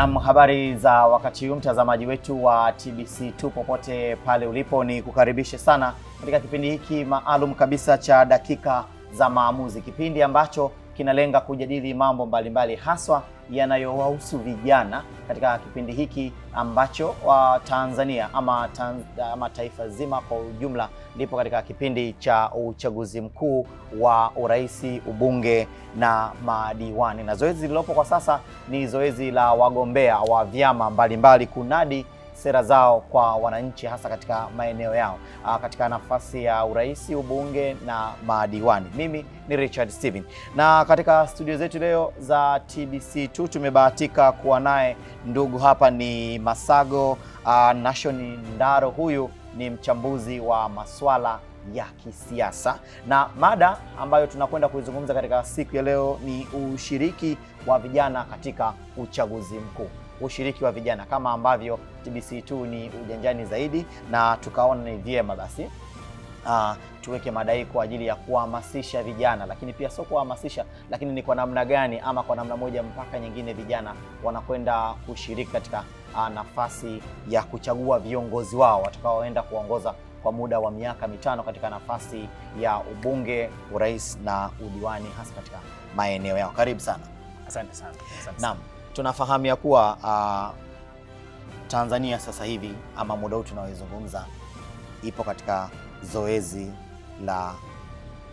Na habari za wakati huu mtazamaji wetu wa TBC2 popote pale ulipo, ni kukaribishe sana katika kipindi hiki maalum kabisa cha dakika za maamuzi, kipindi ambacho kinalenga kujadili mambo mbalimbali haswa yanayowahusu vijana katika kipindi hiki ambacho Tanzania ama taifa zima kwa ujumla lipo katika kipindi cha uchaguzi mkuu wa urais, ubunge na madiwani. Na zoezi lilopo kwa sasa ni zoezi la wagombea wa vyama mbalimbali kunadi sera zao kwa wananchi hasa katika maeneo yao katika nafasi ya urais, ubunge na madiwani. Mimi ni Richard Steven, na katika studio zetu leo za TBC2 tumebahatika kuwa naye ndugu hapa ni Masago Nation Ndaro. Huyu ni mchambuzi wa masuala ya kisiasa, na mada ambayo tunakwenda kuizungumza katika siku ya leo ni ushiriki wa vijana katika uchaguzi mkuu. Ushiriki wa vijana, kama ambavyo TBC2 ni ujanjani zaidi, na tukaona ni vyema basi tuweke madai kwa ajili ya kuhamasisha vijana, lakini pia sio kuhamasisha, lakini ni kwa namna gani ama kwa namna moja mpaka nyingine vijana wanakwenda kushiriki katika nafasi ya kuchagua viongozi wao watakaoenda kuongoza kwa muda wa miaka 5 katika nafasi ya ubunge, urais na udiwani hasa katika maeneo yao. Karibu sana. Asante sana. Naam, tunafahamu ya kuwa Tanzania sasa hivi ama muda huu tunaozungumza ipo katika zoezi la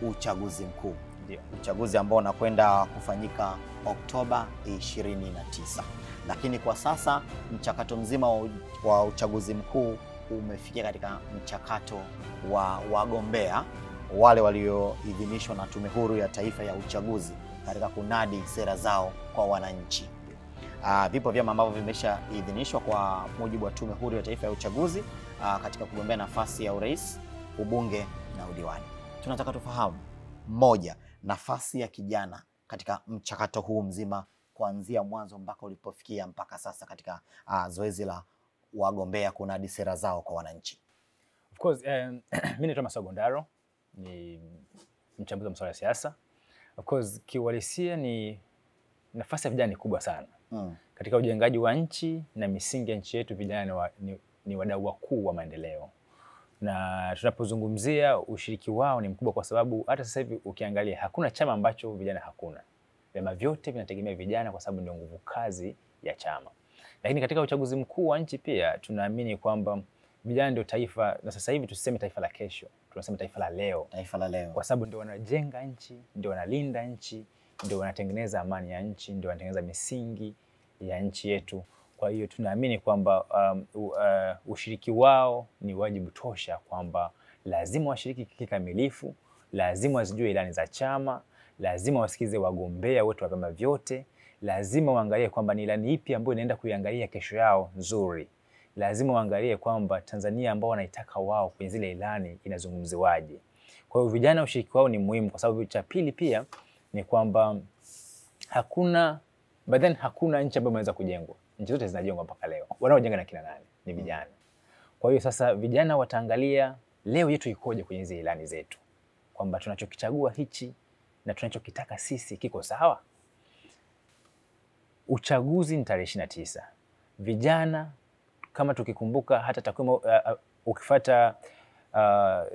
uchaguzi mkuu. Ndio. Uchaguzi ambao unakwenda kufanyika Oktoba 29. Lakini kwa sasa mchakato mzima wa uchaguzi mkuu umefikia katika mchakato wa wagombea wale walioidhinishwa na Tume Huru ya Taifa ya Uchaguzi katika kunadi sera zao kwa wananchi. Vipo vyama ambavyo vimeshaidhinishwa kwa mujibu wa Tume Huru ya Taifa ya Uchaguzi katika kugombea nafasi ya urais, ubunge na udiwani. Tunataka tufahamu moja, nafasi ya kijana katika mchakato huu mzima kuanzia mwanzo mpaka ulipofikia mpaka sasa katika zoezi la wagombea kunadi sera zao kwa wananchi. Of course, mimi ni Masago Ndaro, ni mchambuzi wa masuala ya siasa. Of course, kiuhalisia ni nafasi ya vijana ni kubwa sana. Katika ujengaji wa nchi na misingi ya nchi yetu, vijana ni wadau wakuu wa maendeleo. Na tunapozungumzia ushiriki wao ni mkubwa kwa sababu hata sasa hivi ukiangalia hakuna chama ambacho vijana hakuna. Vyama vyote vinategemea vijana kwa sababu ndio nguvu kazi ya chama. Lakini katika uchaguzi mkuu wa nchi pia tunaamini kwamba vijana ndio taifa, na sasa hivi tusiseme taifa la kesho, tunasema taifa la leo. Taifa la leo. Kwa sababu ndio wanajenga nchi, ndio wanalinda nchi, ndio wanatengeneza amani ya nchi, ndio wanatengeneza misingi ya nchi yetu. Kwa hiyo tunaamini kwamba ushiriki wao ni wajibu tosha, kwamba lazima washiriki kikamilifu, lazima wazijue ilani za chama, lazima wasikize wagombea wote wa vyama vyote, lazima waangalie kwamba ni ilani ipi ambayo inaenda kuiangalia kesho yao nzuri. Lazima waangalie kwamba Tanzania ambao wanaitaka wao kwenye zile ilani inazungumziwaje. Kwa hiyo vijana ushiriki wao ni muhimu, kwa sababu cha pili pia ni kwamba hakuna nchi ambayo imeweza kujengwa. Nchi zote zinajengwa mpaka leo. Wanaojenga na kina nani? Ni vijana. Kwa hiyo sasa vijana wataangalia leo yetu ikoje kwenye hizo ilani zetu, kwamba tunachokichagua hichi na tunachokitaka sisi kiko sawa. Uchaguzi ni tarehe 29. Vijana kama tukikumbuka hata takwimu ukifuata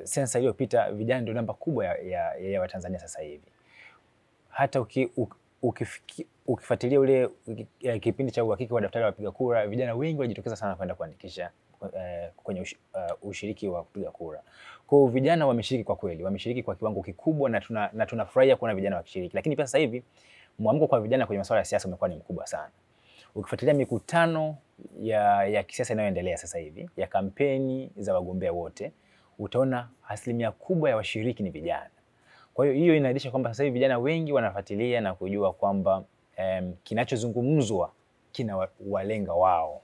sensa iliyopita, vijana ndio namba kubwa ya Watanzania sasa hivi. Hata ukifuatilia ule kipindi cha uhakiki wa daftari la wapiga kura, vijana wengi wajitokeza sana kwenda kuandikisha kwenye ushiriki wa kupiga kura. Kwa hiyo vijana wameshiriki kwa kweli, wameshiriki kwa kiwango kikubwa, na tunafurahia kuona vijana wakishiriki. Lakini pia sasa hivi mwamko kwa vijana kwenye masuala ya siasa umekuwa ni mkubwa sana. Ukifuatilia mikutano ya kisiasa inayoendelea sasa hivi, ya kampeni za wagombea wote, utaona asilimia kubwa ya washiriki ni vijana. Kwa hiyo inaonyesha kwamba sasa hivi vijana wengi wanafuatilia na kujua kwamba kinachozungumzwa kina walenga wao.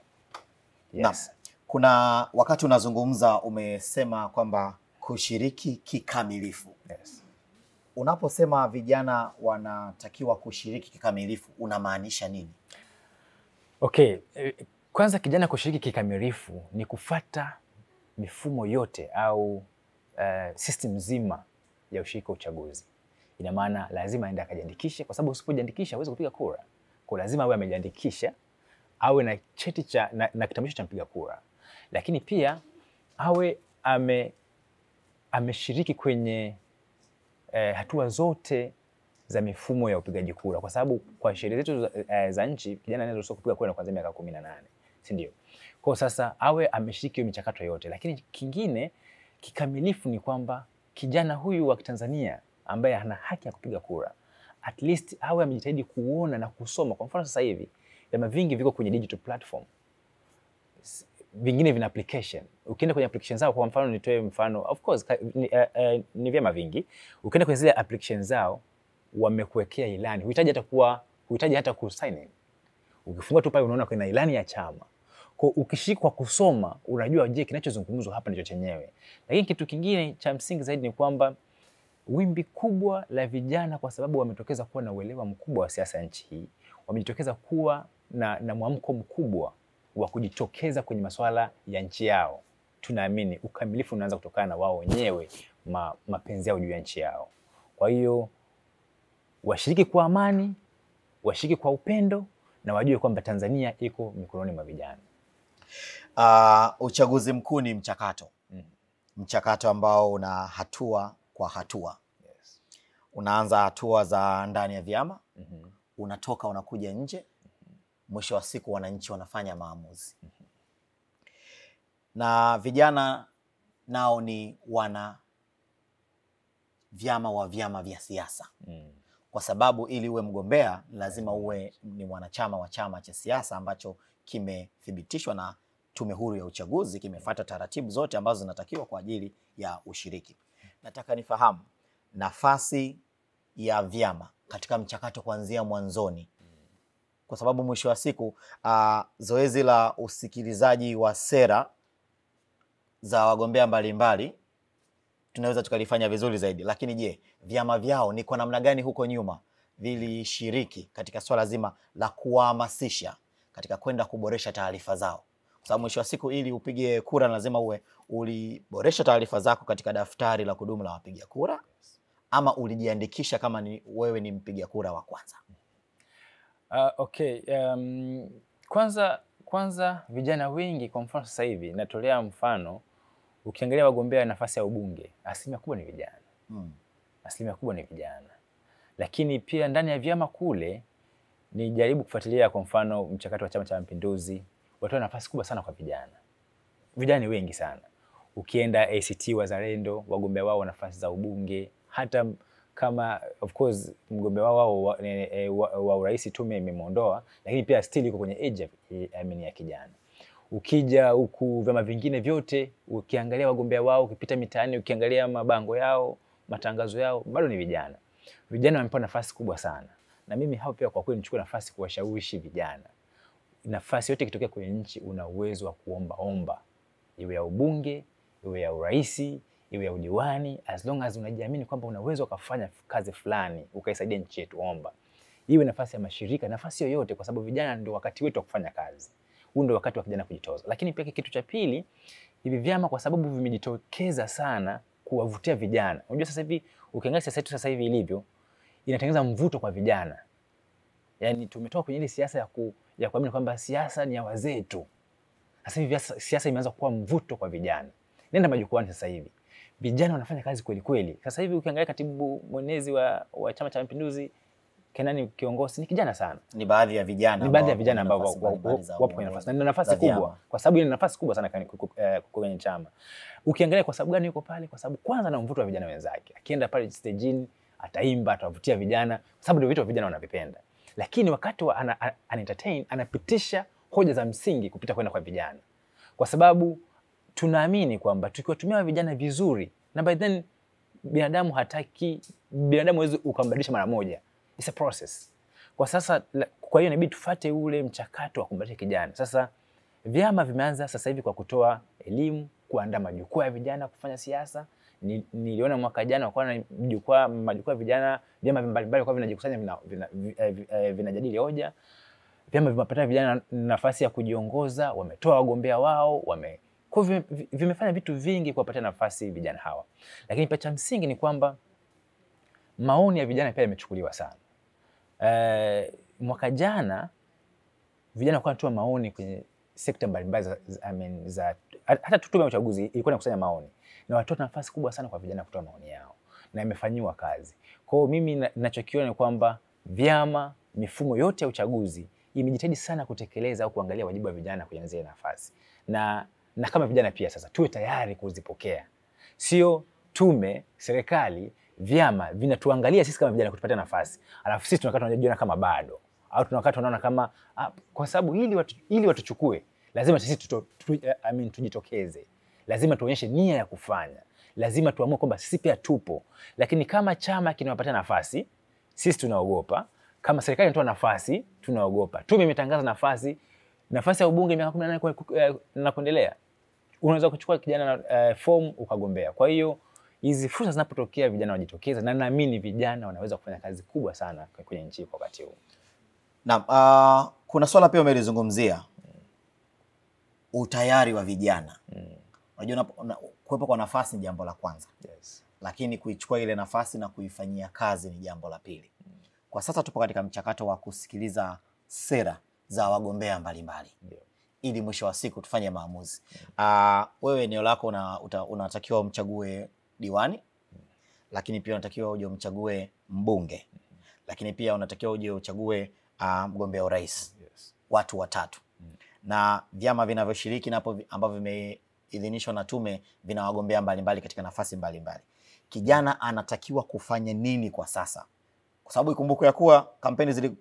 Yes. Na, kuna wakati unazungumza umesema kwamba kushiriki kikamilifu. Yes. Unaposema vijana wanatakiwa kushiriki kikamilifu, unamaanisha nini? Okay, kwanza kijana kushiriki kikamilifu ni kufuata mifumo yote au system nzima ya ushiriki wa uchaguzi. Ina maana lazima aende akajiandikishe, kwa sababu usipojiandikisha huwezi kupiga kura. Kwa lazima awe amejiandikisha, awe na cheti cha na kitambulisho cha mpiga kura, lakini pia awe ameshiriki kwenye hatua zote za mifumo ya upigaji kura, kwa sababu kwa sheria zetu za nchi kijana anaweza kupiga kura kuanzia miaka 18, si ndio? Kwa sasa awe ameshiriki hiyo michakato yote. Lakini kingine kikamilifu ni kwamba kijana huyu wa Tanzania ambaye ana haki ya kupiga kura, at least awe amejitahidi kuona na kusoma. Kwa mfano sasa hivi vyama vingi viko kwenye digital platform, vingine vina application. Ukienda kwenye application zao, kwa mfano nitoe mfano, of course ni vyama vingi, ukienda kwenye zile application zao wamekuwekea ilani, huhitaji hata kusign in. Ukifungua tu pale unaona kuna ilani ya chama. Kwa ukishiriki kwa kusoma unajua je, kinachozungumzwa hapa ndicho chenyewe. Lakini kitu kingine cha msingi zaidi ni kwamba wimbi kubwa la vijana, kwa sababu wametokeza kuwa na uelewa mkubwa wa siasa ya nchi hii, wamejitokeza kuwa na mwamko mkubwa wa kujitokeza kwenye masuala ya nchi yao. Tunaamini ukamilifu unaanza kutokana na wao wenyewe, mapenzi yao juu ya nchi yao. Kwa hiyo washiriki kwa amani, washiriki kwa upendo, na wajue kwamba Tanzania iko mikononi mwa vijana. Uchaguzi mkuu ni mchakato. Mchakato ambao una hatua kwa hatua. Yes. Unaanza hatua za ndani ya vyama, unatoka unakuja nje, mwisho wa siku wananchi wanafanya maamuzi. Na vijana nao ni wana vyama vya siasa. Kwa sababu ili uwe mgombea lazima uwe ni mwanachama wa chama cha siasa ambacho kimethibitishwa na Tume Huru ya Uchaguzi, kimefuata taratibu zote ambazo zinatakiwa kwa ajili ya ushiriki. Nataka nifahamu nafasi ya vyama katika mchakato kuanzia mwanzoni. Kwa sababu mwisho wa siku zoezi la usikilizaji wa sera za wagombea mbalimbali tunaweza tukalifanya vizuri zaidi, lakini je, vyama vyao ni kwa namna gani huko nyuma vilishiriki katika swala zima la kuhamasisha katika kwenda kuboresha taarifa zao? Kwa sababu mwisho wa siku ili upige kura lazima uwe uliboresha taarifa zako katika daftari la kudumu la wapiga kura, ama ulijiandikisha kama wewe ni mpiga kura wa kwanza. Okay, kwanza vijana wengi, kwa mfano sasa hivi natolea mfano, ukiangalia wagombea nafasi ya ubunge, asilimia kubwa ni vijana. Asilimia kubwa ni vijana. Lakini pia ndani ya vyama kule ni jaribu kufuatilia, kwa mfano mchakato wa Chama cha Mapinduzi, watoa nafasi kubwa sana kwa vijana. Vijana ni wengi sana. Ukienda ACT Wazalendo, wagombea wao nafasi za ubunge, hata kama of course mgombea wao wa urais tume imemuondoa, lakini pia still yuko kwenye age ya kijana. Ukija huku vyama vingine vyote, ukiangalia wagombea wao, ukipita mitaani, ukiangalia mabango yao, matangazo yao, bado ni vijana. Vijana wamepewa nafasi kubwa sana. Na mimi hao pia kwa kweli nichukue nafasi kuwashawishi vijana. Nafasi yote ikitokea kwenye nchi una uwezo wa kuomba. Iwe ya ubunge, iwe ya uraisi, iwe ya udiwani, as long as unajiamini kwamba una uwezo kufanya kazi fulani, ukaisaidia nchi yetu, omba. Iwe nafasi ya mashirika, nafasi yoyote, kwa sababu vijana ndio wakati wetu wa kufanya kazi. Huu ndio wakati wa kijana kujitoza. Lakini pia kitu cha pili, hivi vyama kwa sababu vimejitokeza sana kuwavutia vijana. Unajua sasa hivi ukiangalia siasa yetu sasa hivi ilivyo, inatengeneza mvuto kwa vijana. Yaani tumetoka kwenye ile siasa ya kuamini kwamba siasa ni ya wazee tu. Sasa hivi siasa imeanza kuwa mvuto kwa vijana. Nenda majukwani sasa hivi, vijana wanafanya kazi kweli kweli. Sasa hivi ukiangalia katibu mwenezi wa Chama cha Mapinduzi Kenani kiongozi ni kijana sana. Ni baadhi ya vijana ambao wapo kwenye nafasi. Na nafasi kubwa, kwa sababu ile nafasi kubwa sana kwenye chama. Ukiangalia kwa sababu gani yuko pale? Kwa sababu kwanza na mvuto wa vijana wenzake. Akienda pale stage ataimba, atawavutia vijana, kwa sababu ndio vitu vijana wanavipenda. Lakini wakati ana entertain, anapitisha hoja za msingi kupita kwenda kwa vijana. Kwa sababu tunaamini kwamba tukiwatumia vijana vizuri, na by then binadamu hawezi ukambadilisha mara moja. It's a process. Kwa hiyo inabidi tufuate ule mchakato wa kumbadilisha kijana. Sasa vyama vimeanza sasa hivi kwa kutoa elimu, kuandaa majukwaa ya vijana kufanya siasa. Niliona mwaka jana kwa na majukwaa vijana, vyama mbalimbali kwa vinajikusanya vinajadili hoja. Vyama vimepata vijana nafasi ya kujiongoza, wametoa wagombea wao, vimefanya vitu vingi kuwapatia nafasi vijana hawa. Lakini pia cha msingi ni kwamba maoni ya vijana pia yamechukuliwa sana. Mwaka jana vijana kwa kutoa maoni kwenye sekta mbalimbali za hata tume ya uchaguzi ilikuwa inakusanya maoni. Na watoa nafasi kubwa sana kwa vijana kutoa maoni yao. Na imefanywa kazi. Kwa hiyo mimi ninachokiona ni kwamba vyama, mifumo yote ya uchaguzi imejitahidi sana kutekeleza au kuangalia wajibu wa vijana kwenye zile nafasi. Na kama vijana pia sasa tuwe tayari kuzipokea. Sio tume, serikali, vyama vinatuangalia sisi kama vijana kutupatia nafasi. Alafu sisi tunajiona kama bado. Au tunaona kama kwa sababu ili watuchukue lazima sisi tujitokeze. Lazima tuonyeshe nia ya kufanya. Lazima tuamue kwamba sisi pia tupo. Lakini kama chama kinawapatia nafasi, sisi tunaogopa. Kama serikali inatoa nafasi, tunaogopa. Tume imetangaza nafasi ya ubunge miaka 18 na kuendelea. Unaweza kuchukua kijana na fomu ukagombea. Kwa hiyo hizi fursa zinapotokea vijana wajitokeza, na naamini vijana wanaweza kufanya kazi kubwa sana kwenye nchi kwa wakati huu. Naam, kuna swala pia umelizungumzia. Utayari wa vijana. Unajua kuwepo kwa nafasi ni jambo la kwanza. Yes. Lakini kuichukua ile nafasi na kuifanyia kazi ni jambo la pili. Kwa sasa tupo katika mchakato wa kusikiliza sera za wagombea mbalimbali. Ili mwisho wa siku tufanye maamuzi. Wewe eneo lako unatakiwa umchague diwani, lakini pia unatakiwa uje umchague mbunge. Lakini pia unatakiwa uje uchague mgombea urais. Yes. Watu watatu. Na vyama vinavyoshiriki napo ambavyo vimeidhinishwa na tume vina wagombea mbalimbali katika nafasi mbalimbali. Kijana anatakiwa kufanya nini kwa sasa? Kwa sababu ikumbuke ya kuwa kampeni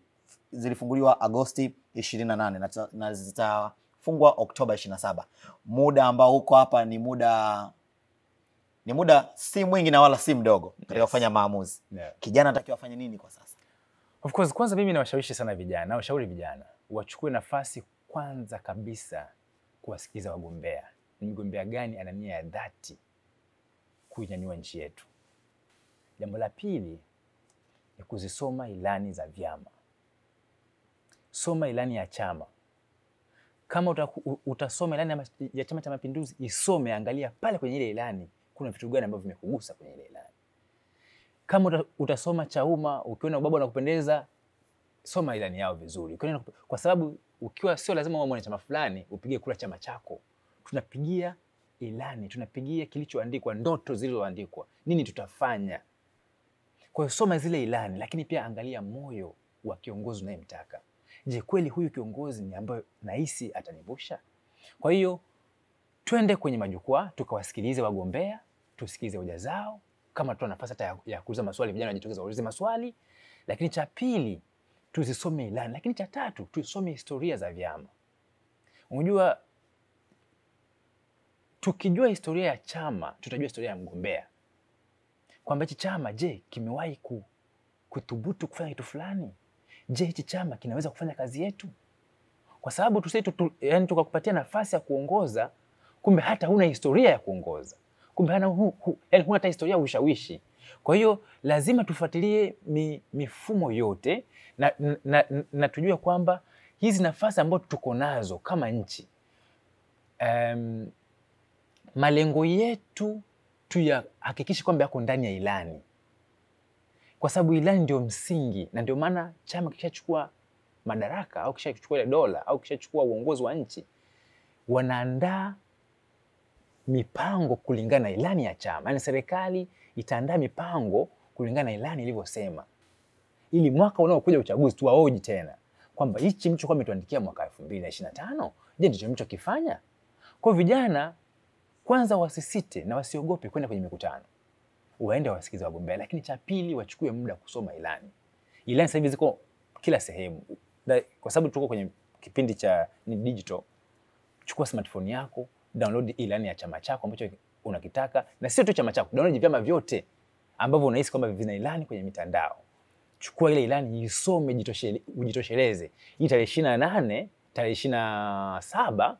zilifunguliwa Agosti 28 na zitafungwa Oktoba 27. Muda ambao huko hapa ni muda si mwingi na wala si mdogo katika kufanya maamuzi. Yeah. Kijana anatakiwa afanye nini kwa sasa? Of course, kwanza mimi nawashawishi sana vijana, nawashauri vijana wachukue nafasi kwanza kabisa kuwasikiliza wagombea. Ni mgombea gani ana nia ya dhati kuinyanyua nchi yetu. Jambo la pili ni kuzisoma ilani za vyama. Soma ilani ya chama. Kama utasoma ilani ya Chama cha Mapinduzi, isome, angalia pale kwenye ile ilani kuna vitu gani ambavyo vimekugusa kwenye ile ilani. Kama utasoma Chauma, ukiona ubaba unakupendeza, soma ilani yao vizuri. Kwa sababu ukiwa sio lazima uwe mwana chama fulani upige kura chama chako. Tunapigia ilani, tunapigia kilichoandikwa, ndoto zilizoandikwa, nini tutafanya. Kwa hiyo soma zile ilani, lakini pia angalia moyo wa kiongozi unayemtaka. Je, kweli huyu kiongozi ni ambaye nahisi atanivusha? Kwa hiyo twende kwenye majukwaa tukawasikilize wagombea, tusikilize hoja zao. Kama tuna nafasi hata ya kuuliza maswali, vijana wajitokeze waulize maswali. Lakini cha pili, tuzisome ilani. Lakini cha tatu, tusome historia za vyama. Unajua, tukijua historia ya chama, tutajua historia ya mgombea. Kwamba hichi chama, je, kimewahi kuthubutu kufanya kitu fulani? Je, hichi chama kinaweza kufanya kazi yetu? Kwa sababu yani tukakupatia nafasi ya kuongoza, kumbe hata huna historia ya kuongoza. Kumbe yani huna hata historia ya ushawishi. Kwa hiyo lazima tufuatilie mifumo yote na tujue kwamba hizi nafasi ambazo tuko nazo kama nchi, malengo yetu tuyahakikishe kwamba yako ndani ya ilani. Kwa sababu ilani ndio msingi, na ndio maana chama kishachukua madaraka au kishachukua ile dola au kishachukua uongozi wa nchi, wanaandaa mipango kulingana na ilani ya chama. Yaani serikali itaandaa mipango kulingana na ilani ilivyosema. Ili mwaka unaokuja uchaguzi tuwaoji tena kwamba hichi mlichokuwa mmetuandikia mwaka 2025, je, ndicho mlichokifanya? Kwa vijana kwanza wasisite na wasiogope kwenda kwenye mikutano. Waende wasikize wagombea, lakini cha pili wachukue muda kusoma ilani. Ilani sasa hivi ziko kila sehemu. Kwa sababu tuko kwenye kipindi cha ni digital. Chukua smartphone yako, download ilani ya chama chako ambacho unakitaka, na sio tu chama chako, download vyama vyote ambavyo unahisi kwamba vina ilani kwenye mitandao. Chukua ile ilani, isome, ujitosheleze. Hii tarehe 28, tarehe 27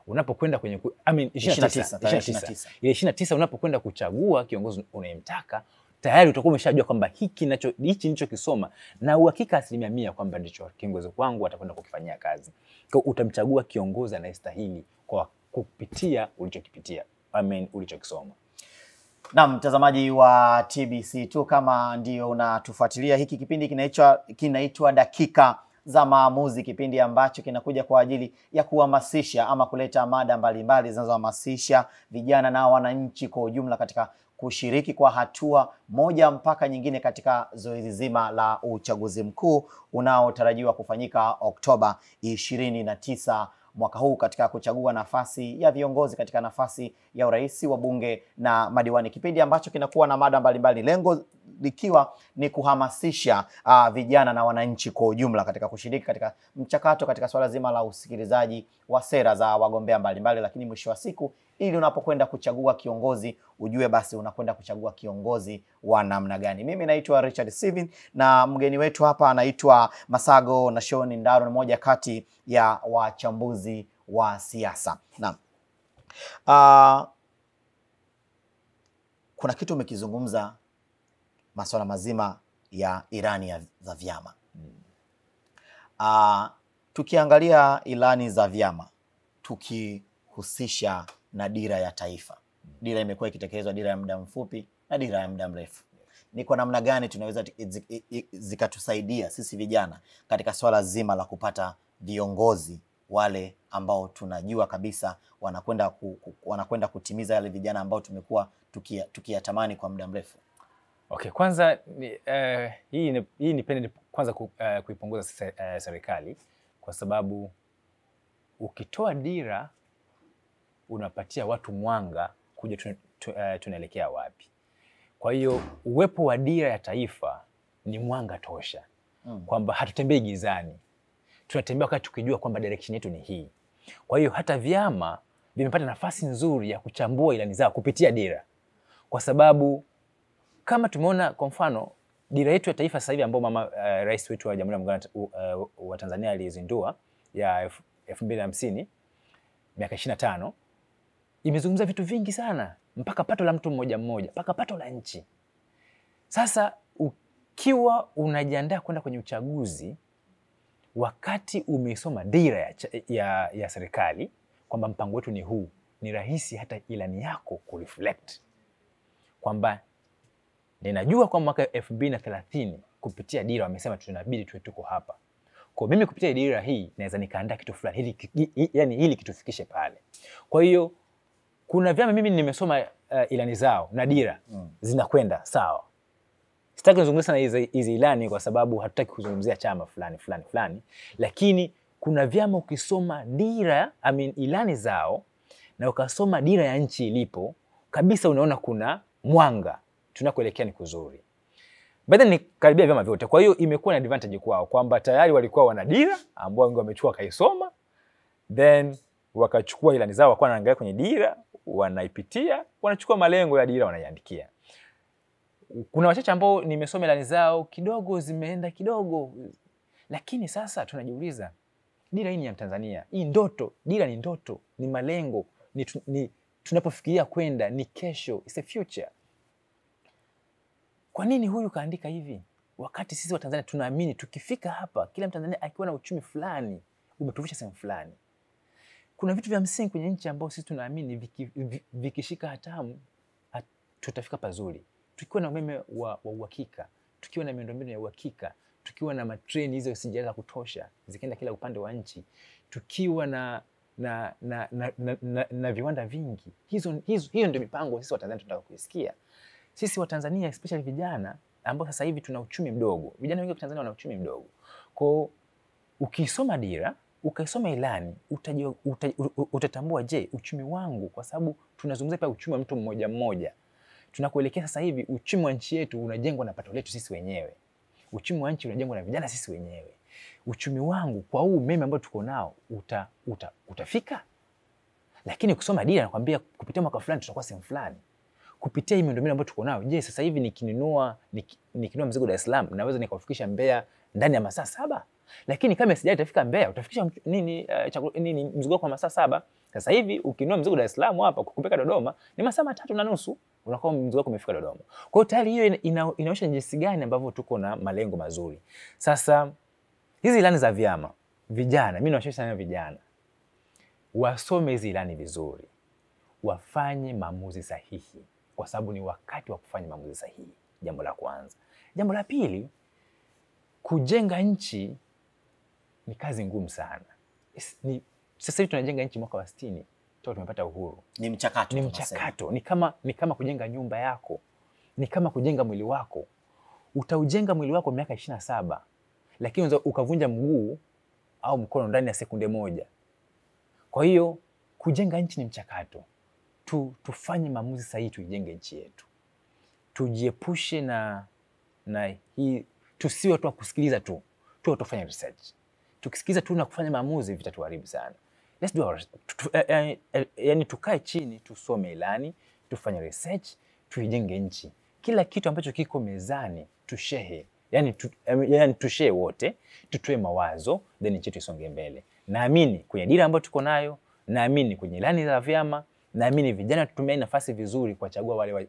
unapokwenda kwenye 29 ile 29 unapokwenda kuchagua kiongozi unayemtaka, tayari utakuwa umeshajua kwamba hichi nilichokisoma na uhakika 100% kwamba ndicho kiongozi wangu atakwenda kukifanyia kazi. Kwa utamchagua kiongozi anayestahili kwa kupitia ulichokipitia, ulichokisoma. Na mtazamaji wa TBC2, kama ndio unatufuatilia, hiki kipindi kinaitwa Dakika za Maamuzi, kipindi ambacho kinakuja kwa ajili ya kuhamasisha ama kuleta mada mbalimbali zinazohamasisha vijana na wananchi kwa ujumla katika kushiriki kwa hatua moja mpaka nyingine katika zoezi zima la uchaguzi mkuu unaotarajiwa kufanyika Oktoba 29 mwaka huu, katika kuchagua nafasi ya viongozi katika nafasi ya urais, wa bunge na madiwani, kipindi ambacho kinakuwa na mada mbalimbali, lengo likiwa ni kuhamasisha vijana na wananchi kwa ujumla katika kushiriki katika mchakato katika swala zima la usikilizaji wa sera za wagombea mbalimbali. Lakini mwisho wa siku, ili unapokwenda kuchagua kiongozi ujue basi unakwenda kuchagua kiongozi wa namna gani. Mimi naitwa Richard Steven na mgeni wetu hapa anaitwa Masago Nashon Ndaro, mmoja kati ya wachambuzi wa siasa. Naam. Kuna kitu umekizungumza, masuala mazima ya ilani za vyama. Tukiangalia ilani za vyama, tukihusisha na dira ya taifa. Dira imekuwa ikitekelezwa, dira ya muda mfupi na dira ya muda mrefu. Ni kwa namna gani tunaweza zikatusaidia sisi vijana katika swala zima la kupata viongozi wale ambao tunajua kabisa wanakwenda kutimiza yale vijana ambao tumekuwa tukiyatamani kwa muda mrefu? Okay, kwanza hii nipende kwanza kuipunguza serikali, kwa sababu ukitoa dira unapatia watu mwanga kuja tunaelekea wapi. Kwa hiyo uwepo wa dira ya taifa ni mwanga tosha, kwamba hatutembei gizani, tunatembea wakati tukijua kwamba direction yetu ni hii. Kwa hiyo hata vyama vimepata nafasi nzuri ya kuchambua ilani zao kupitia dira, kwa sababu kama tumeona kwa mfano dira yetu ya taifa sasa hivi ambayo mama rais wetu wa Jamhuri ya Muungano wa Tanzania alizindua ya 2050 miaka 25, imezungumza vitu vingi sana, mpaka pato la mtu mmoja mmoja, mpaka pato la nchi. Sasa ukiwa unajiandaa kwenda kwenye uchaguzi, wakati umesoma dira ya serikali kwamba mpango wetu ni huu, ni rahisi hata ilani yako kureflect kwamba ninajua kwa mwaka 2030 kupitia dira wamesema tunabidi tuko hapa. Kwa mimi kupitia dira hii naweza nikaandaa kitu fulani ili kitufikishe pale. Kwa hiyo kuna vyama mimi nimesoma ilani zao na dira zinakwenda sawa. Sitaki kuzungumza na hizi ilani kwa sababu hatutaki kuzungumzia chama fulani, lakini kuna vyama ukisoma dira ilani zao na ukasoma dira ya nchi ilipo kabisa, unaona kuna mwanga, tunakoelekea ni kuzuri. Baada ni karibia vyama vyote. Kwa hiyo imekuwa na advantage kwao kwamba tayari walikuwa wana dira ambao wengi wamechukua kaisoma, then wakachukua ilani zao, wakawa wanaangalia kwenye dira, wanaipitia, wanachukua malengo ya dira, wanaiandikia. Kuna wachache ambao nimesoma ilani zao kidogo zimeenda kidogo, lakini sasa tunajiuliza, dira hii ni ya Tanzania, hii ndoto, dira ni ndoto, ni malengo, ni tunapofikiria kwenda, ni kesho, it's a future. Kwa nini huyu kaandika hivi? Wakati sisi wa Tanzania tunaamini tukifika hapa, kila Mtanzania akiwa na uchumi fulani, umetufisha sehemu fulani. Kuna vitu vya msingi kwenye nchi ambao sisi tunaamini vikishika hatamu tutafika pazuri. Tukiwa na umeme wa uhakika, tukiwa na miundombinu ya uhakika, tukiwa na matreni hizo sijaza kutosha zikaenda kila upande wa nchi, tukiwa na viwanda vingi. Hiyo ndio mipango sisi wa Tanzania tunataka kuisikia. Sisi wa Tanzania especially vijana ambao sasa hivi tuna uchumi mdogo. Vijana wengi wa Tanzania wana uchumi mdogo. Kwa ukisoma dira, ukaisoma ilani, utatambua je, uchumi wangu, kwa sababu tunazungumzia pia uchumi wa mtu mmoja mmoja. Tunakuelekea sasa hivi uchumi wa nchi yetu unajengwa na pato letu sisi wenyewe. Uchumi wa nchi unajengwa na vijana sisi wenyewe. Uchumi wangu kwa huu umeme ambao tuko nao utafika. Lakini kusoma dira nakwambia kupitia mwaka fulani tutakuwa sehemu fulani. Kupitia hii miundombinu ambayo tuko nao, je, sasa hivi nikinunua mzigo Dar es Salaam naweza nikafikisha Mbeya ndani ya masaa 7? Lakini kama sijai itafika Mbeya, utafikisha nini mzigo kwa masaa 7? Sasa hivi ukinunua mzigo Dar es Salaam hapa kukupeka Dodoma ni masaa 3.5, unakuwa mzigo wako umefika Dodoma. Kwa hiyo tayari hiyo inaonyesha jinsi gani ambavyo tuko na malengo mazuri. Sasa hizi ilani za vyama, vijana, mimi nawashauri sana vijana wasome hizi ilani vizuri, wafanye maamuzi sahihi, kwa sababu ni wakati wa kufanya maamuzi sahihi. Jambo la kwanza. Jambo la pili, kujenga nchi ni kazi ngumu sana. Sasa hivi tunajenga nchi mwaka wa 60 toka tumepata uhuru. Ni mchakato. Ni mchakato. Ni kama kujenga nyumba yako. Ni kama kujenga mwili wako. Utaujenga mwili wako miaka 27, lakini unaweza ukavunja mguu au mkono ndani ya sekunde moja. Kwa hiyo kujenga nchi ni mchakato. Tufanye maamuzi sahihi, tuijenge nchi yetu. Tujiepushe na hii, tusiwe tu kusikiliza tu. Tufanye research. Tukisikiliza tu na kufanya maamuzi vitatuharibu sana. Let's do yani tukae chini, tusome ilani, tufanye research, tuijenge nchi. Kila kitu ambacho kiko mezani tushare. Yani tushare wote, tutoe mawazo, then nchi yetu isonge mbele. Naamini kwenye dira ambayo tuko nayo, naamini kwenye ilani za vyama, naamini vijana tutumie nafasi vizuri kuwachagua wale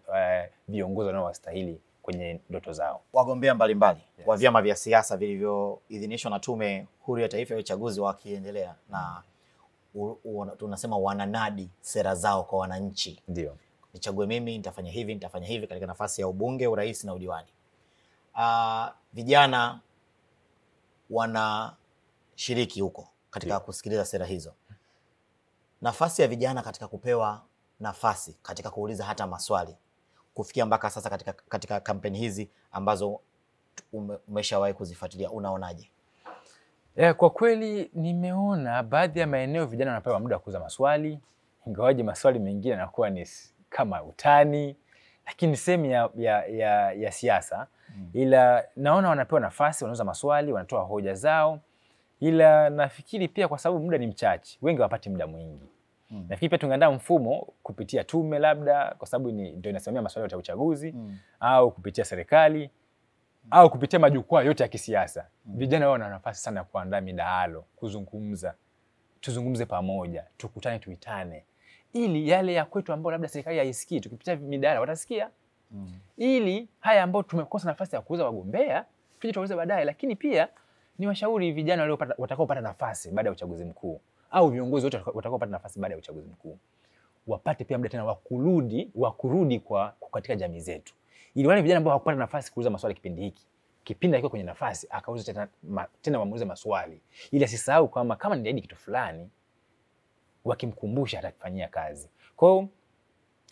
viongozi wanaowastahili kwenye ndoto zao. Wagombea mbalimbali wa vyama vya siasa vilivyoidhinishwa na Tume Huru ya Taifa ya Uchaguzi wakiendelea na tunasema wananadi sera zao kwa wananchi. Ndio. Nichague mimi, nitafanya hivi katika nafasi ya ubunge, urais na udiwani. Vijana wanashiriki huko katika kusikiliza sera hizo. Nafasi ya vijana katika kupewa nafasi katika kuuliza hata maswali kufikia mpaka sasa katika kampeni hizi ambazo umeshawahi kuzifuatilia, unaonaje? Kwa kweli nimeona baadhi ya maeneo vijana wanapewa muda wa kuuliza maswali, ingawaje maswali mengine yanakuwa ni kama utani, lakini sehemu ya siasa. Ila naona wanapewa nafasi, wanauza maswali, wanatoa hoja zao. Ila nafikiri pia kwa sababu muda ni mchache, wengi hawapati muda mwingi. Nafikiri pia tungeandaa mfumo kupitia tume, labda kwa sababu ndio inasimamia masuala ya uchaguzi, au kupitia serikali, au kupitia majukwaa yote ya kisiasa. Vijana wao wana nafasi sana ya kuandaa midahalo, kuzungumza. Tuzungumze pamoja, tukutane, tuitane. Ili yale ya kwetu ambao labda serikali haisikii, tukipitia midahalo watasikia. Ili haya ambao tumekosa nafasi ya kuuza wagombea, tuje tuweze baadaye. Lakini pia ni washauri vijana wale watakaopata nafasi baada ya uchaguzi mkuu, au viongozi wote watakaopata nafasi baada ya uchaguzi mkuu, wapate pia muda tena wa kurudi katika jamii zetu. Ili wale vijana ambao hawakupata nafasi kuuliza maswali kipindi akiwa kwenye nafasi akauliza tena wamuulize maswali, ili asisahau kama niahidi kitu fulani, wakimkumbusha atakifanyia kazi.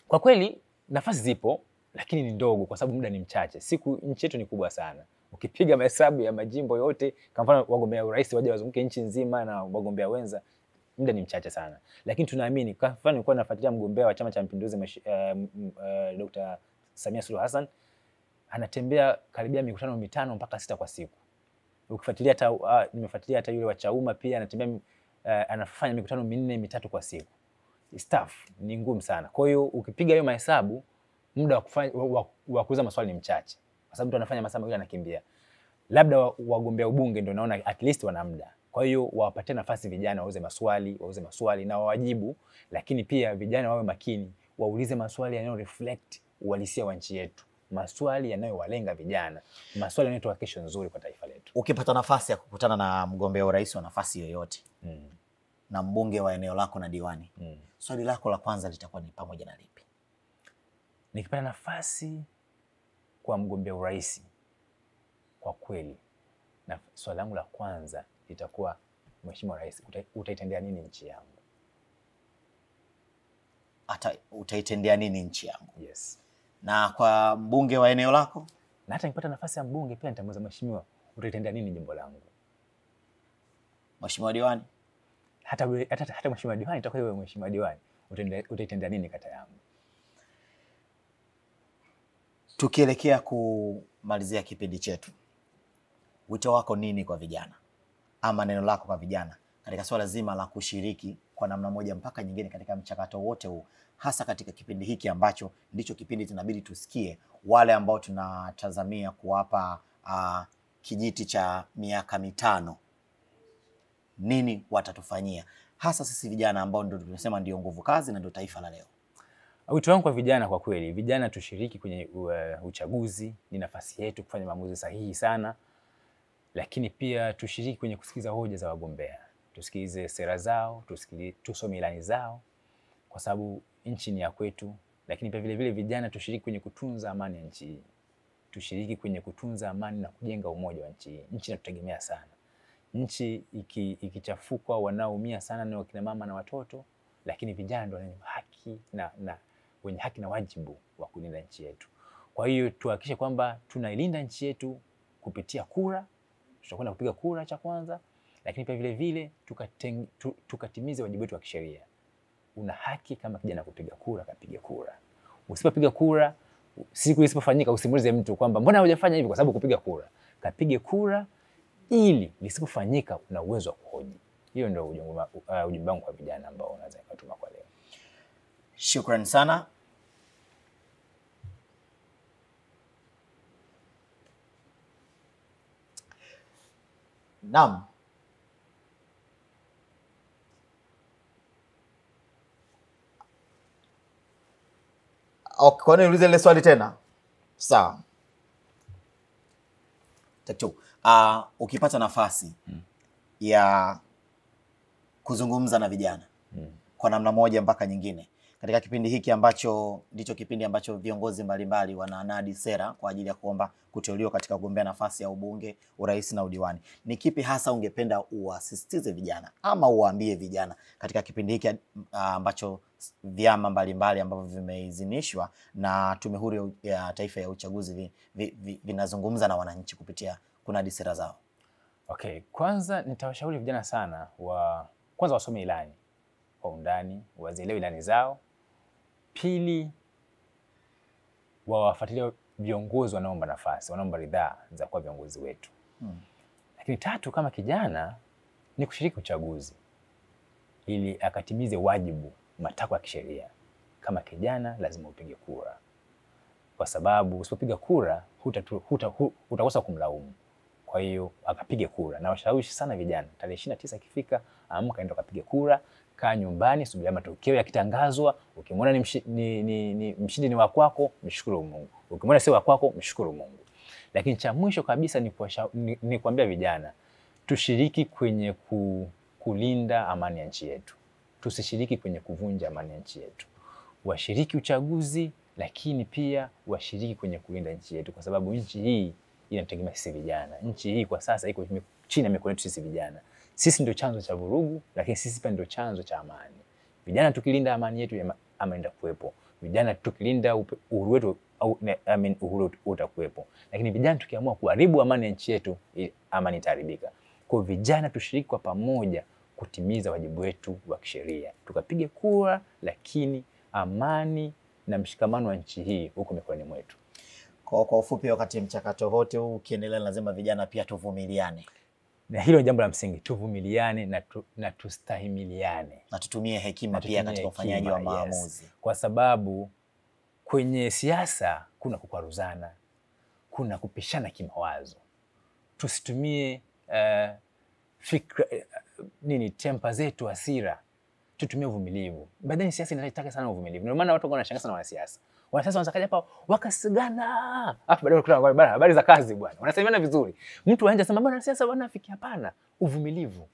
Kwa kweli nafasi zipo, lakini ni ndogo kwa sababu muda ni mchache. Nchi yetu ni kubwa sana. Ukipiga mahesabu ya majimbo yote, kwa mfano wagombea urais waje wazunguke nchi nzima na wagombea wenza, muda ni mchache sana. Lakini tunaamini, kwa mfano nilikuwa nafuatilia mgombea wa Chama cha Mapinduzi Dr. Samia Suluhu Hassan, anatembea karibia mikutano 5 mpaka 6 kwa siku. Ukifuatilia nimefuatilia hata yule wa Chauma pia anatembea, anafanya mikutano 4-3 kwa siku. Staff ni ngumu sana. Kwa hiyo ukipiga hiyo mahesabu, muda wa kuuliza maswali ni mchache. Kwa sababu mtu anafanya masaa mawili anakimbia. Labda wagombea ubunge ndio naona at least wana muda. Kwa hiyo wawapatie nafasi vijana wauze maswali na wawajibu, lakini pia vijana wawe makini, waulize maswali yanayo reflect uhalisia wa nchi yetu. Maswali yanayowalenga vijana, maswali yanayotoa kesho nzuri kwa taifa letu. Ukipata nafasi ya kukutana na mgombea urais wa nafasi yoyote, na mbunge wa eneo lako na diwani, swali lako la kwanza litakuwa ni pamoja na lipi? Nikipata nafasi kwa mgombea urais, kwa kweli, na swali langu la kwanza litakuwa, Mheshimiwa Rais, utaitendea nini nchi yangu? Utaitendea nini nchi yangu? Yes. Na kwa mbunge wa eneo lako? Na hata nikipata nafasi ya mbunge pia nitamuuliza, Mheshimiwa, utaitendea nini jimbo langu? Mheshimiwa diwani? Hata Mheshimiwa diwani, itakuwa wewe Mheshimiwa diwani, utaitendea nini kata yangu? Tukielekea kumalizia kipindi chetu, wito wako nini kwa vijana, ama neno lako kwa vijana katika swala zima la kushiriki kwa namna moja mpaka nyingine katika mchakato wote huu, hasa katika kipindi hiki ambacho ndicho kipindi tunabidi tusikie wale ambao tunatazamia kuwapa kijiti cha miaka 5, nini watatufanyia, hasa sisi vijana ambao ndio tunasema ndio nguvu kazi na ndio taifa la leo? Wito wangu kwa vijana, kwa kweli, vijana tushiriki kwenye uchaguzi. Ni nafasi yetu kufanya maamuzi sahihi sana, lakini pia tushiriki kwenye kusikiza hoja za wagombea. Tusikize sera zao, tusome ilani zao, kwa sababu nchi ni ya kwetu. Lakini pia vile vijana tushiriki kwenye kutunza amani ya nchi hii. Tushiriki kwenye kutunza amani na kujenga umoja wa nchi hii. Nchi inatutegemea sana. Nchi ikichafuka, wanaoumia sana ni wakina mama na watoto, lakini vijana ndio wenye haki wenye haki na wajibu wa kulinda nchi yetu. Kwa hiyo tuhakikishe kwamba tunailinda nchi yetu kupitia kura. Tutakwenda kupiga kura cha kwanza, lakini pia vile vile tukatimize wajibu wetu wa kisheria. Una haki kama kijana kupiga kura, kapige kura. Usipopiga kura, siku isipofanyika usimuulize mtu kwamba mbona hujafanya hivi, kwa sababu kupiga kura. Kapige kura ili lisipofanyika una uwezo wa kuhoji. Hiyo ndio ujumbe wangu kwa vijana ambao unaweza kutuma kwa leo. Shukrani sana. Naam. Okay, kwa nini niulize ile swali tena? Sawa. Tatu. Ukipata nafasi ya kuzungumza na vijana kwa namna moja mpaka nyingine katika kipindi hiki ambacho ndicho kipindi ambacho viongozi mbalimbali wanaanadi sera kwa ajili ya kuomba kuteuliwa katika kugombea nafasi ya ubunge, urais na udiwani, ni kipi hasa ungependa uwasisitize vijana ama uwaambie vijana katika kipindi hiki ambacho vyama mbalimbali ambavyo vimeidhinishwa na Tume Huru ya Taifa ya Uchaguzi vinazungumza na wananchi kupitia kunadi sera zao? Okay, kwanza nitawashauri vijana sana kwanza wasome ilani kwa undani, wazielewe ilani zao. Pili, wawafuatilie viongozi wanaomba nafasi, wanaomba ridhaa za kuwa viongozi wetu. Lakini tatu, kama kijana ni kushiriki uchaguzi ili akatimize wajibu, matakwa ya kisheria. Kama kijana lazima upige kura, kwa sababu usipopiga kura utakosa kumlaumu. Kwa hiyo akapige kura. Na washawishi sana vijana, tarehe 29 ikifika, amka enda kapige kura, kaa nyumbani, subiri matokeo yakitangazwa. Ukimwona ni mshindi ni wa kwako, mshukuru Mungu. Ukimwona si wa kwako, mshukuru Mungu. Lakini cha mwisho kabisa ni kuambia vijana tushiriki kwenye kulinda amani ya nchi yetu. Tusishiriki kwenye kuvunja amani ya nchi yetu. Washiriki uchaguzi, lakini pia washiriki kwenye kulinda nchi yetu, kwa sababu nchi hii inategemea sisi vijana. Nchi hii kwa sasa iko chini ya mikono yetu sisi vijana. Sisi ndio chanzo cha vurugu, lakini sisi pia ndio chanzo cha amani. Vijana tukilinda amani yetu, amani itakuwepo. Vijana tukilinda uhuru wetu, uhuru utakuwepo. Lakini vijana tukiamua kuharibu amani ya nchi yetu, amani itaharibika. Kwa vijana tushiriki kwa pamoja kutimiza wajibu wetu wa kisheria. Tukapige kura, lakini amani na mshikamano wa nchi hii uko mikononi mwetu. Kwa ufupi, wakati mchakato wote huu ukiendelea, lazima vijana pia tuvumiliane. Na hilo ni jambo la msingi, tuvumiliane na tustahimiliane. Na tutumie hekima pia katika ufanyaji wa maamuzi. Yes. Kwa sababu kwenye siasa kuna kukwaruzana, kuna kupishana kimawazo. Tusitumie fikra tempa zetu, hasira. Tutumie uvumilivu. Baadaye siasa inataka sana uvumilivu. Ndio maana watu wanashangaa sana wanasiasa. Wanasiasa wanasakaja hapa wakasigana. Afu baadaye kuna habari za kazi bwana. Wanasemana vizuri. Mtu aanje sema bwana siasa bwana afiki, hapana. Uvumilivu.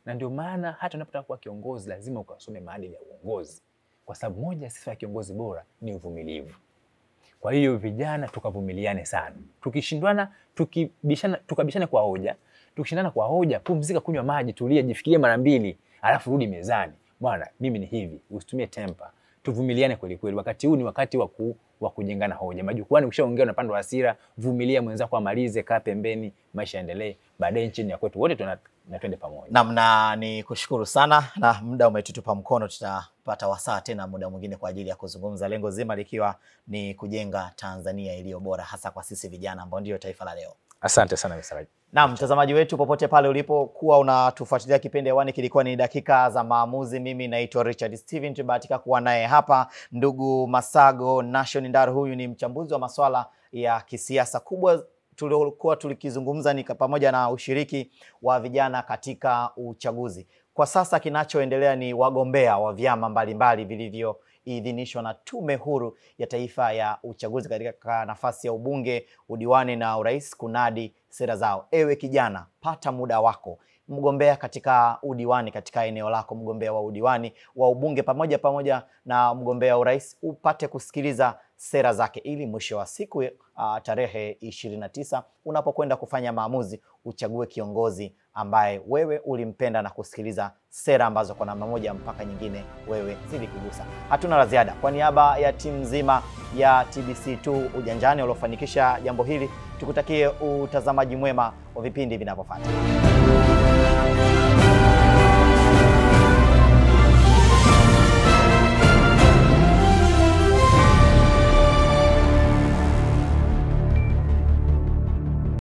Na ndio maana hata unapotaka kuwa kiongozi lazima ukasome maadili ya uongozi. Kwa sababu moja sifa ya kiongozi bora ni uvumilivu. Kwa hiyo vijana tukavumiliane sana. Tukishindwana, tukabishana kwa hoja. Tukishindana kwa hoja, pumzika, kunywa maji, tulia, jifikirie mara mbili, alafu rudi mezani. Bwana, mimi ni hivi, usitumie temper. Tuvumiliane kweli kweli. Wakati huu ni wakati wa kujengana hoja. Majukwani ukishaongea unapandwa hasira, vumilia mwenzako amalize, kaa pembeni, maisha yaendelee. Baadaye nchini ya kwetu wote twende pamoja. Namna ni kushukuru sana, na muda umetutupa mkono. Tutapata wasaa tena muda mwingine kwa ajili ya kuzungumza, lengo zima likiwa ni kujenga Tanzania iliyo bora, hasa kwa sisi vijana ambao ndio taifa la leo. Asante sana Mr. Na mtazamaji wetu popote pale ulipokuwa unatufuatilia, kipindi hewani kilikuwa ni Dakika za Maamuzi. Mimi naitwa Richard Steven, tumebahatika kuwa naye hapa ndugu Masago Nation Ndaro. Huyu ni mchambuzi wa masuala ya kisiasa. Kubwa tuliokuwa tulikizungumza ni pamoja na ushiriki wa vijana katika uchaguzi. Kwa sasa kinachoendelea ni wagombea wa vyama mbalimbali vilivyoidhinishwa na Tume Huru ya Taifa ya Uchaguzi katika nafasi ya ubunge, udiwani na urais kunadi sera zao. Ewe kijana, pata muda wako, mgombea katika udiwani katika eneo lako, mgombea wa udiwani, wa ubunge pamoja na mgombea wa urais, upate kusikiliza sera zake, ili mwisho wa siku tarehe 29 unapokwenda kufanya maamuzi uchague kiongozi ambaye wewe ulimpenda na kusikiliza sera ambazo kwa namna moja mpaka nyingine wewe zilikugusa. Hatuna la ziada. Kwa niaba ya timu nzima ya TBC2 Ujanjani waliofanikisha jambo hili, tukutakie utazamaji mwema wa vipindi vinavyofuata.